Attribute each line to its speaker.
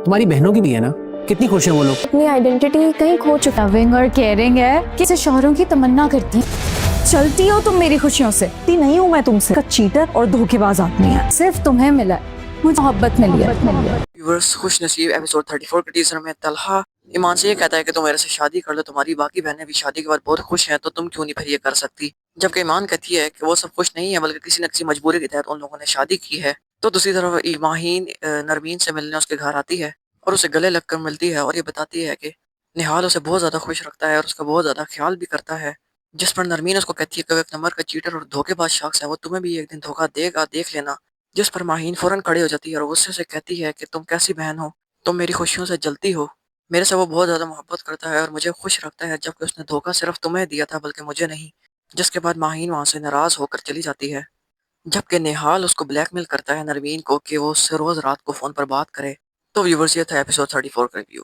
Speaker 1: तुम्हारी बहनों की भी है ना, कितनी खुश हैं वो लोग।
Speaker 2: अपनी आइडेंटिटी कहीं खो चुका। लविंग और केयरिंग है कि इसे शौहरों की तमन्ना करती। चलती हो तुम मेरी खुशियों से।
Speaker 3: नहीं हूँ मैं तुमसे। का चीटर और धोखेबाज आदमी है।
Speaker 2: सिर्फ तुम्हें मिला है, मुझे मोहब्बत मिली है।
Speaker 4: व्यूअर्स, खुश नसीब एपिसोड 34 के टीजर में तलहा ईमान से ये कहता है कि तुम मेरे से शादी कर लो, तुम्हारी बाकी बहनें भी शादी के बाद बहुत खुश हैं, तो तुम क्यों नहीं फिर ये कर सकती। जबकि ईमान कहती है कि वो सब खुश नहीं है, बल्कि किसी न किसी मजबूरी के तहत उन लोगों ने शादी की है। तो दूसरी तरफ माहीन नरमीन से मिलने उसके घर आती है और उसे गले लगकर मिलती है और ये बताती है कि निहाल उसे बहुत ज़्यादा खुश रखता है और उसका बहुत ज़्यादा ख्याल भी करता है। जिस पर नरमीन उसको कहती है कि वो एक नंबर का चीटर और धोखेबाज शख्स है, वो तुम्हें भी एक दिन धोखा देगा, देख लेना। जिस पर माहीन फौरन खड़ी हो जाती है और गुस्से से कहती है कि तुम कैसी बहन हो, तुम मेरी खुशियों से जलती हो। मेरे से वो बहुत ज़्यादा मोहब्बत करता है और मुझे खुश रखता है, जबकि उसने धोखा सिर्फ तुम्हें दिया था बल्कि मुझे नहीं। जिसके बाद माहीन वहाँ से नाराज़ होकर चली जाती है, जबकि निहाल उसको ब्लैकमेल करता है नरमीन को कि वो उससे रोज़ रात को फ़ोन पर बात करे। तो व्यूवर्स, ये था एपिसोड 34 का रिव्यू।